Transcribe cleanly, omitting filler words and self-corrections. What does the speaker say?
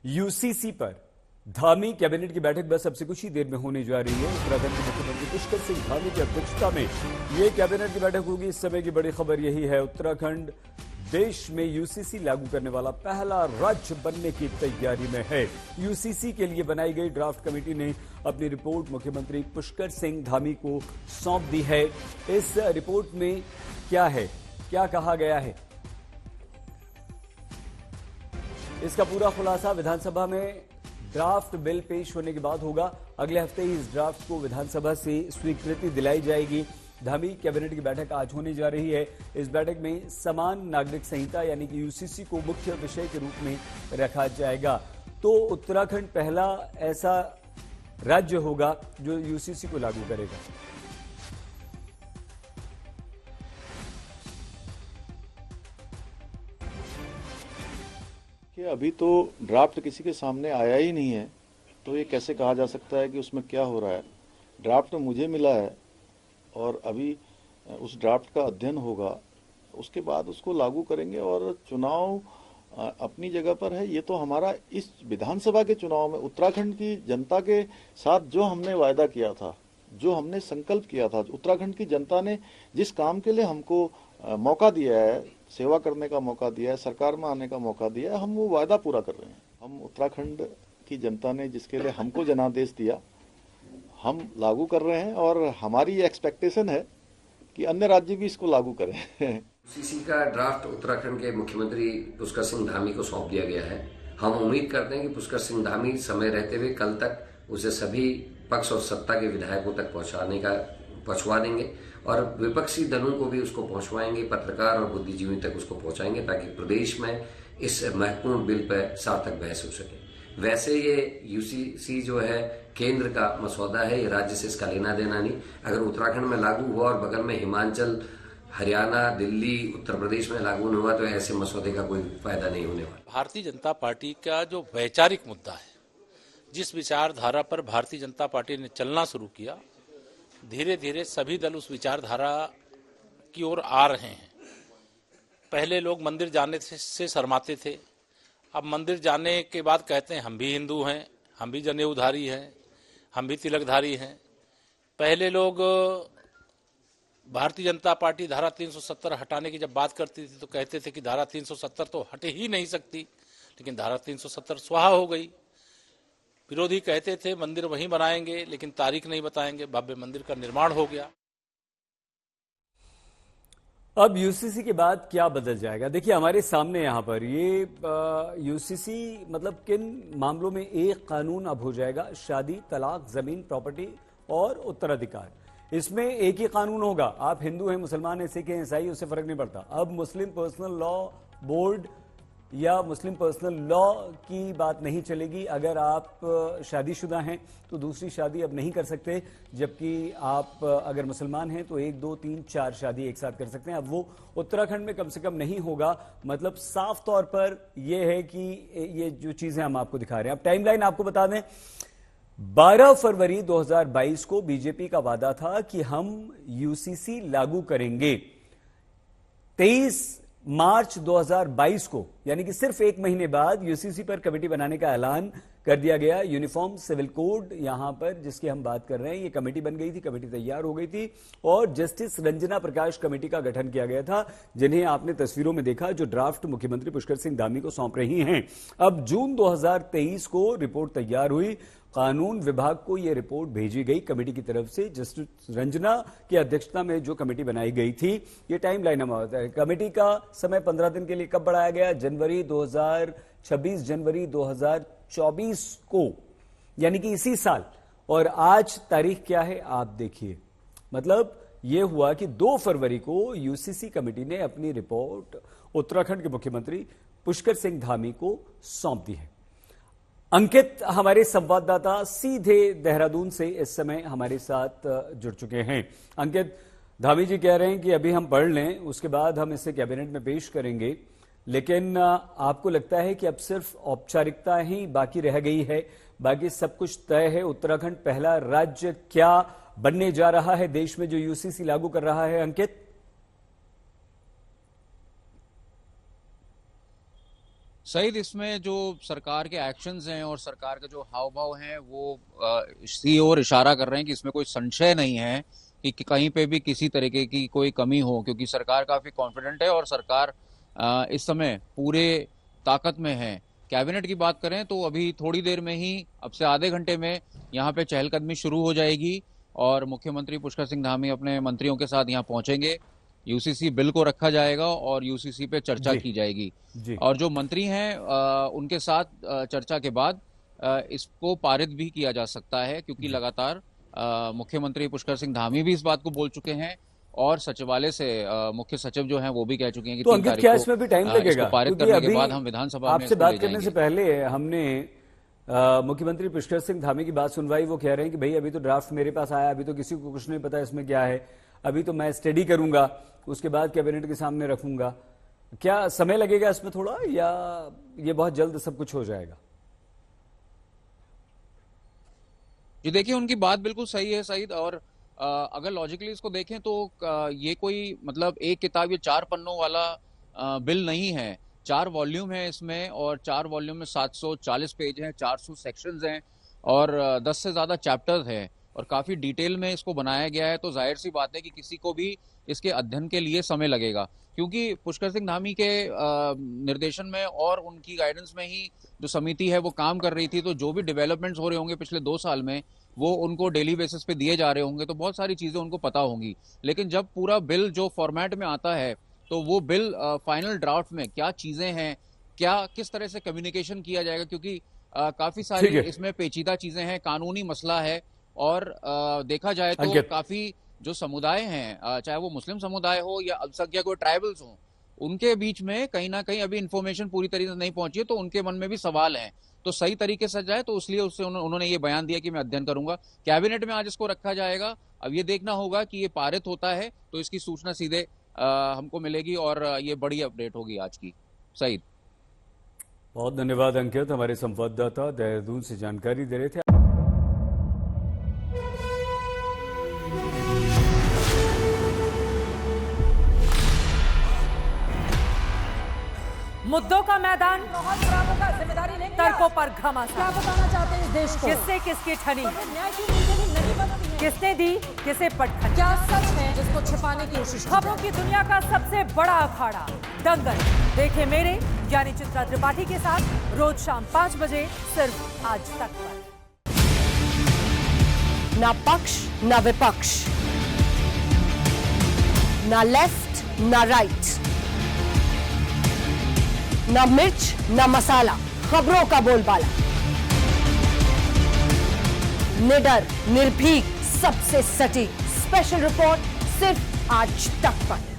UCC पर Dhami cabinet की बैठक बस अब से कुछ ही देर में होने जा रही है। उत्तराखंड के मुख्यमंत्री पुष्कर सिंह धामी की अध्यक्षता में यह कैबिनेट की बैठक होगी। इस समय की बड़ी खबर यही है, उत्तराखंड देश में यूसीसी लागू करने वाला पहला राज्य बनने की तैयारी में है। यूसीसी के लिए बनाई गई ड्राफ्ट कमेटी ने अपनी रिपोर्ट मुख्यमंत्री पुष्कर सिंह धामी को सौंप दी है। इस रिपोर्ट में क्या है, क्या कहा गया है, इसका पूरा खुलासा विधानसभा में ड्राफ्ट बिल पेश होने के बाद होगा। अगले हफ्ते ही इस ड्राफ्ट को विधानसभा से स्वीकृति दिलाई जाएगी। धामी कैबिनेट की बैठक आज होने जा रही है। इस बैठक में समान नागरिक संहिता यानी कि यूसीसी को मुख्य विषय के रूप में रखा जाएगा। तो उत्तराखंड पहला ऐसा राज्य होगा जो यूसीसी को लागू करेगा। कि अभी तो ड्राफ्ट किसी के सामने आया ही नहीं है, तो ये कैसे कहा जा सकता है कि उसमें क्या हो रहा है। ड्राफ्ट मुझे मिला है और अभी उस ड्राफ्ट का अध्ययन होगा, उसके बाद उसको लागू करेंगे। और चुनाव अपनी जगह पर है। ये तो हमारा इस विधानसभा के चुनाव में उत्तराखंड की जनता के साथ जो हमने वायदा किया था, जो हमने संकल्प किया था, उत्तराखंड की जनता ने जिस काम के लिए हमको मौका दिया है, सेवा करने का मौका दिया है, सरकार में आने का मौका दिया है, हम वो वायदा पूरा कर रहे हैं। हम उत्तराखंड की जनता ने जिसके लिए हमको जनादेश दिया, हम लागू कर रहे हैं और हमारी एक्सपेक्टेशन है कि अन्य राज्य भी इसको लागू करें। यूसीसी का ड्राफ्ट उत्तराखंड के मुख्यमंत्री पुष्कर सिंह धामी को सौंप दिया गया है। हम उम्मीद करते हैं कि पुष्कर सिंह धामी समय रहते हुए कल तक उसे सभी पक्ष और सत्ता के विधायकों तक पहुंचवा देंगे और विपक्षी दलों को भी उसको पहुंचवाएंगे, पत्रकार और बुद्धिजीवी तक उसको पहुंचाएंगे, ताकि प्रदेश में इस महत्वपूर्ण बिल पर सार्थक बहस हो सके। वैसे ये यूसीसी जो है केंद्र का मसौदा है, ये राज्य से इसका लेना देना नहीं। अगर उत्तराखंड में लागू हुआ और बगल में हिमाचल, हरियाणा, दिल्ली, उत्तर प्रदेश में लागू नहीं हुआ तो ऐसे मसौदे का कोई फायदा नहीं होने वाला। भारतीय जनता पार्टी का जो वैचारिक मुद्दा है, जिस विचारधारा पर भारतीय जनता पार्टी ने चलना शुरू किया, धीरे धीरे सभी दल उस विचारधारा की ओर आ रहे हैं। पहले लोग मंदिर जाने से शर्माते थे, अब मंदिर जाने के बाद कहते हैं हम भी हिंदू हैं, हम भी जनेऊधारी हैं, हम भी तिलकधारी हैं। पहले लोग भारतीय जनता पार्टी धारा 370 हटाने की जब बात करती थी तो कहते थे कि धारा 370 तो हट ही नहीं सकती, लेकिन धारा 370 स्वाहा हो गई। विरोधी कहते थे मंदिर वहीं बनाएंगे लेकिन तारीख नहीं बताएंगे, भव्य मंदिर का निर्माण हो गया। अब यूसीसी के बाद क्या बदल जाएगा, देखिए हमारे सामने यहां पर ये यूसीसी मतलब किन मामलों में एक कानून अब हो जाएगा, शादी, तलाक, जमीन, प्रॉपर्टी और उत्तराधिकार। इसमें एक ही कानून होगा। आप हिंदू हैं, मुसलमान हैं, सिख हैं, ईसाई, उससे फर्क नहीं पड़ता। अब मुस्लिम पर्सनल लॉ बोर्ड या मुस्लिम पर्सनल लॉ की बात नहीं चलेगी। अगर आप शादीशुदा हैं तो दूसरी शादी अब नहीं कर सकते, जबकि आप अगर मुसलमान हैं तो 1, 2, 3, 4 शादी एक साथ कर सकते हैं। अब वो उत्तराखंड में कम से कम नहीं होगा। मतलब साफ तौर पर यह है कि ये जो चीजें हम आपको दिखा रहे हैं। अब टाइमलाइन आपको बता दें, 12 फरवरी 2022 को बीजेपी का वादा था कि हम यूसीसी लागू करेंगे। 23 मार्च 2022 को यानी कि सिर्फ एक महीने बाद यूसीसी पर कमेटी बनाने का ऐलान कर दिया गया। यूनिफॉर्म सिविल कोड यहां पर जिसकी हम बात कर रहे हैं, ये कमेटी बन गई थी, कमेटी तैयार हो गई थी और जस्टिस रंजना प्रकाश कमेटी का गठन किया गया था, जिन्हें आपने तस्वीरों में देखा, जो ड्राफ्ट मुख्यमंत्री पुष्कर सिंह धामी को सौंप रही हैं। अब जून 2023 को रिपोर्ट तैयार हुई, कानून विभाग को यह रिपोर्ट भेजी गई कमेटी की तरफ से। जस्टिस रंजना की अध्यक्षता में जो कमेटी बनाई गई थी, ये टाइमलाइन हम बताते हैं। कमेटी का समय 15 दिन के लिए कब बढ़ाया गया, जनवरी 2026 जनवरी 2024 को, यानी कि इसी साल। और आज तारीख क्या है आप देखिए, मतलब यह हुआ कि 2 फरवरी को यूसीसी कमेटी ने अपनी रिपोर्ट उत्तराखंड के मुख्यमंत्री पुष्कर सिंह धामी को सौंप दी है। अंकित हमारे संवाददाता सीधे देहरादून से इस समय हमारे साथ जुड़ चुके हैं। अंकित, धामी जी कह रहे हैं कि अभी हम पढ़ लें, उसके बाद हम इसे कैबिनेट में पेश करेंगे, लेकिन आपको लगता है कि अब सिर्फ औपचारिकता ही बाकी रह गई है, बाकी सब कुछ तय है? उत्तराखंड पहला राज्य क्या बनने जा रहा है देश में जो यूसीसी लागू कर रहा है? अंकित, सईद, इसमें जो सरकार के एक्शंस हैं और सरकार के जो हाव भाव हैं वो इसी ओर इशारा कर रहे हैं कि इसमें कोई संशय नहीं है कि कहीं पे भी किसी तरीके की कोई कमी हो, क्योंकि सरकार काफी कॉन्फिडेंट है और सरकार इस समय पूरे ताकत में है। कैबिनेट की बात करें तो अभी थोड़ी देर में ही, अब से आधे घंटे में यहाँ पे चहलकदमी शुरू हो जाएगी और मुख्यमंत्री पुष्कर सिंह धामी अपने मंत्रियों के साथ यहाँ पहुंचेंगे। यूसीसी बिल को रखा जाएगा और यूसीसी पे चर्चा की जाएगी और जो मंत्री हैं उनके साथ चर्चा के बाद इसको पारित भी किया जा सकता है, क्योंकि लगातार मुख्यमंत्री पुष्कर सिंह धामी भी इस बात को बोल चुके हैं और सचिवालय से मुख्य सचिव जो हैं वो भी कह चुके हैं कि तो अंकित, क्या इसमें भी टाइम लगेगा? पारित करने के बाद हम विधानसभा में आपसे बात करने से पहले हमने मुख्यमंत्री पुष्कर सिंह धामी की बात सुनवाई। वो कह रहे हैं कि भाई अभी तो ड्राफ्ट मेरे पास आया, अभी तो किसी को कुछ नहीं पता इसमें क्या है, अभी तो मैं स्टडी करूंगा, उसके बाद कैबिनेट के सामने रखूंगा। क्या समय लगेगा इसमें थोड़ा, या ये बहुत जल्द सब कुछ हो जाएगा? जी देखिए, उनकी बात बिल्कुल सही है सईद, और अगर लॉजिकली इसको देखें तो ये कोई मतलब एक किताब, ये 4 पन्नों वाला बिल नहीं है। 4 वॉल्यूम है इसमें और 4 वॉल्यूम में 740 पेज हैं, 400 सेक्शंस हैं और 10 से ज्यादा चैप्टर्स हैं और काफी डिटेल में इसको बनाया गया है। तो जाहिर सी बात है कि किसी को भी इसके अध्ययन के लिए समय लगेगा, क्योंकि पुष्कर सिंह धामी के निर्देशन में और उनकी गाइडेंस में ही जो समिति है वो काम कर रही थी। तो जो भी डेवलपमेंट्स हो रहे होंगे पिछले 2 साल में वो उनको डेली बेसिस पे दिए जा रहे होंगे, तो बहुत सारी चीजें उनको पता होंगी। लेकिन जब पूरा बिल जो फॉर्मेट में आता है तो वो बिल फाइनल ड्राफ्ट में क्या चीजें हैं, क्या किस तरह से कम्युनिकेशन किया जाएगा, क्योंकि काफी सारी इसमें पेचीदा चीजें हैं, कानूनी मसला है और देखा जाए तो काफी जो समुदाय हैं, चाहे वो मुस्लिम समुदाय हो या अल्पसंख्यक कोई ट्राइबल्स हो, उनके बीच में कहीं ना कहीं अभी इन्फॉर्मेशन पूरी तरीके से नहीं पहुंची है, तो उनके मन में भी सवाल हैं। तो सही तरीके से जाए तो इसलिए उससे उन्होंने ये बयान दिया कि मैं अध्ययन करूंगा। कैबिनेट में आज इसको रखा जाएगा। अब ये देखना होगा कि ये पारित होता है तो इसकी सूचना सीधे हमको मिलेगी और ये बड़ी अपडेट होगी आज की। सईद, बहुत धन्यवाद अंकित, हमारे संवाददाता देहरादून से जानकारी दे रहे थे। मुद्दों का मैदान, जिम्मेदारी नहीं, तर्कों पर घमासान। क्या बताना चाहते हैं इस देश को? किससे किसकी ठनी, न्याय की नीति नहीं बनती है, किसने दी किसे पटखनी, क्या सच है जिसको छिपाने की कोशिश। खबरों की दुनिया का सबसे बड़ा अखाड़ा दंगल देखे मेरे यानी चित्रा त्रिपाठी के साथ रोज शाम 5 बजे सिर्फ आज तक पर। ना पक्ष ना विपक्ष, ना लेफ्ट ना राइट, ना मिर्च ना मसाला, खबरों का बोलबाला, निडर निर्भीक सबसे सटीक स्पेशल रिपोर्ट सिर्फ आज तक पर।